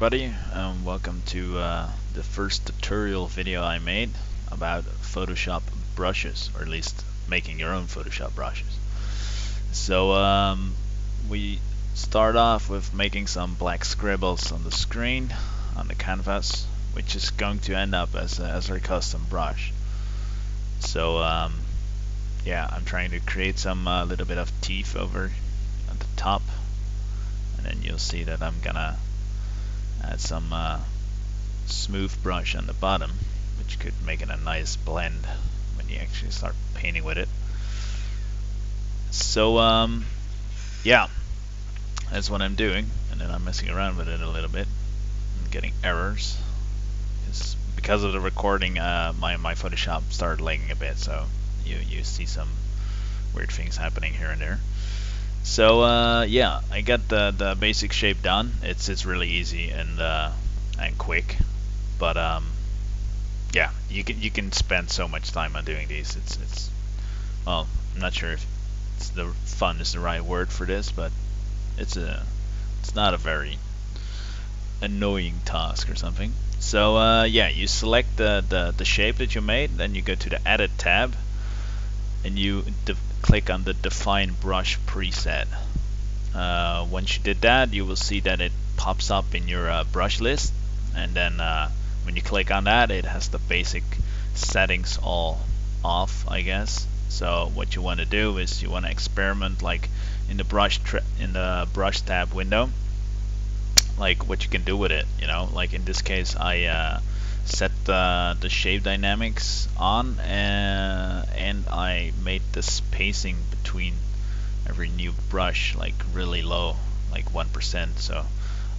everybody, welcome to the first tutorial video I made about Photoshop brushes, or at least making your own Photoshop brushes. So we start off with making some black scribbles on the screen, on the canvas, which is going to end up as our custom brush. So yeah, I'm trying to create some little bit of teeth over at the top, and then you'll see that I'm gonna add some smooth brush on the bottom, which could make it a nice blend when you actually start painting with it. So yeah, that's what I'm doing, and then I'm messing around with it a little bit and getting errors. Because of the recording, my Photoshop started lagging a bit, so you see some weird things happening here and there. So yeah, I got the basic shape done. It's really easy and quick, but yeah, you can spend so much time on doing these. It's well, I'm not sure if fun is the right word for this, but it's not a very annoying task or something. So yeah, you select the shape that you made, then you go to the Edit tab, and you click on the Define Brush preset. Once you did that, you will see that it pops up in your brush list, and then when you click on that, it has the basic settings all off, I guess. So what you want to do is you want to experiment, like in the brush tab window, like what you can do with it. You know, like in this case, I set the shape dynamics on, and I made the spacing between every new brush like really low, like 1%. So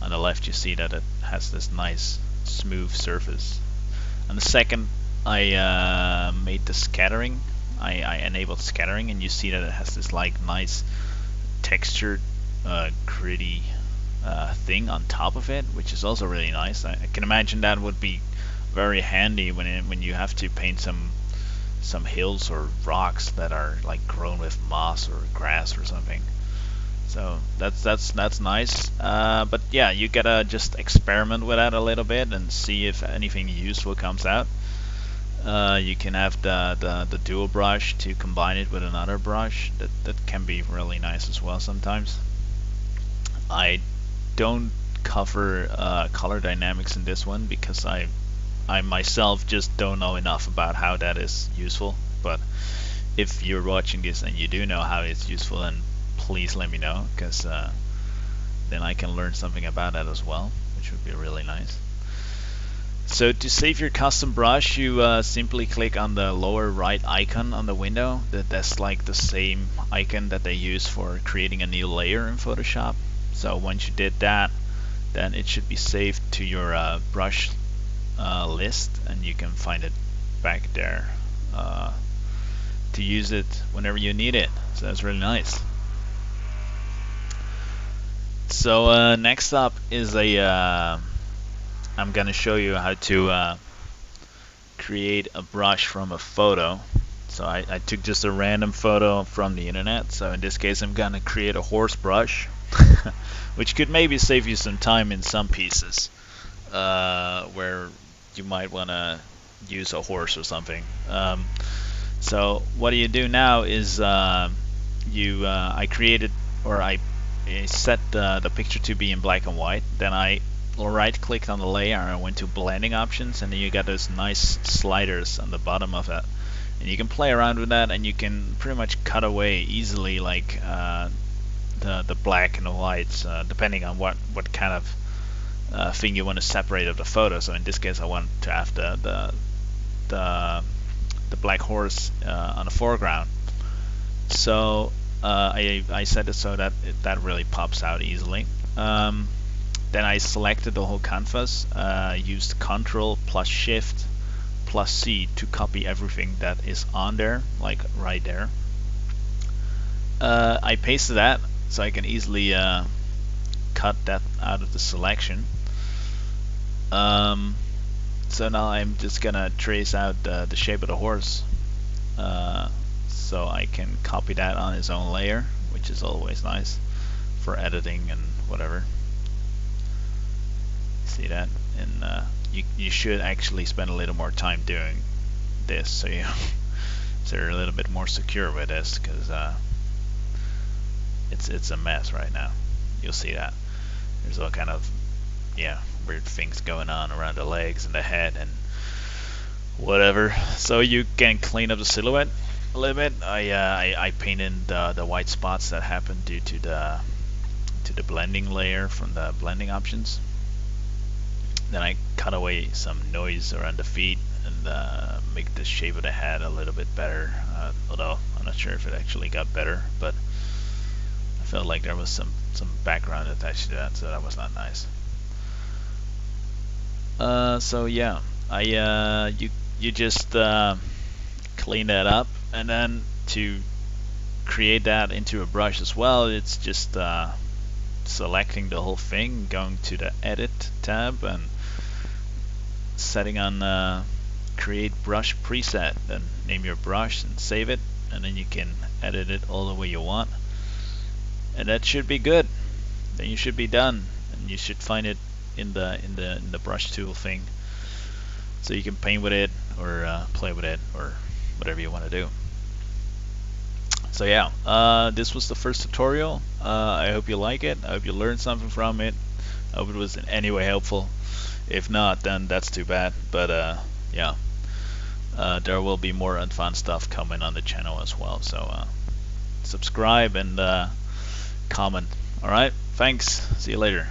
on the left you see that it has this nice smooth surface. On the second, I made the scattering. I enabled scattering, and you see that it has this like nice textured gritty thing on top of it, which is also really nice. I can imagine that would be very handy when you have to paint some hills or rocks that are like grown with moss or grass or something. So that's nice. But yeah, you gotta just experiment with that a little bit and see if anything useful comes out. You can have the dual brush to combine it with another brush. That can be really nice as well sometimes. I don't cover color dynamics in this one because I myself just don't know enough about how that is useful. But if you're watching this and you do know how it's useful, then please let me know, because then I can learn something about that as well, which would be really nice. So to save your custom brush, you simply click on the lower right icon on the window. That's like the same icon that they use for creating a new layer in Photoshop. So once you did that, then it should be saved to your brush list, and you can find it back there to use it whenever you need it. So that's really nice. So next up is I'm gonna show you how to create a brush from a photo. So I took just a random photo from the internet. So in this case, I'm gonna create a horse brush, which could maybe save you some time in some pieces where you might want to use a horse or something. So what do you do now is I created, or I set the picture to be in black and white. Then I right clicked on the layer and I went to blending options, and then you got those nice sliders on the bottom of it, and you can play around with that, and you can pretty much cut away easily like the black and the whites, depending on what kind of thing you want to separate of the photo. So in this case, I want to have the black horse on the foreground. So I set it so that that really pops out easily. Then I selected the whole canvas, used Ctrl plus Shift plus C to copy everything that is on there, like right there. I pasted that so I can easily cut that out of the selection. So now I'm just gonna trace out the shape of the horse, so I can copy that on its own layer, which is always nice for editing and whatever. See that? And you should actually spend a little more time doing this, so you're a little bit more secure with this, because it's a mess right now. You'll see that there's all kind of weird things going on around the legs and the head and whatever. So you can clean up the silhouette a little bit. I painted the white spots that happened due to the blending layer from the blending options. Then I cut away some noise around the feet and make the shape of the head a little bit better. Although I'm not sure if it actually got better, but I felt like there was some background attached to that, so that was not nice. So yeah, you just clean that up, and then to create that into a brush as well, it's just selecting the whole thing, going to the Edit tab, and setting on Create Brush Preset. Then name your brush and save it, and then you can edit it all the way you want, and that should be good. Then you should be done, and you should find it in the brush tool thing, so you can paint with it or play with it or whatever you want to do. So yeah, this was the first tutorial. I hope you like it. I hope you learned something from it. I hope it was in any way helpful. If not, then that's too bad. But yeah, there will be more advanced stuff coming on the channel as well. So subscribe and comment. Alright, thanks. See you later.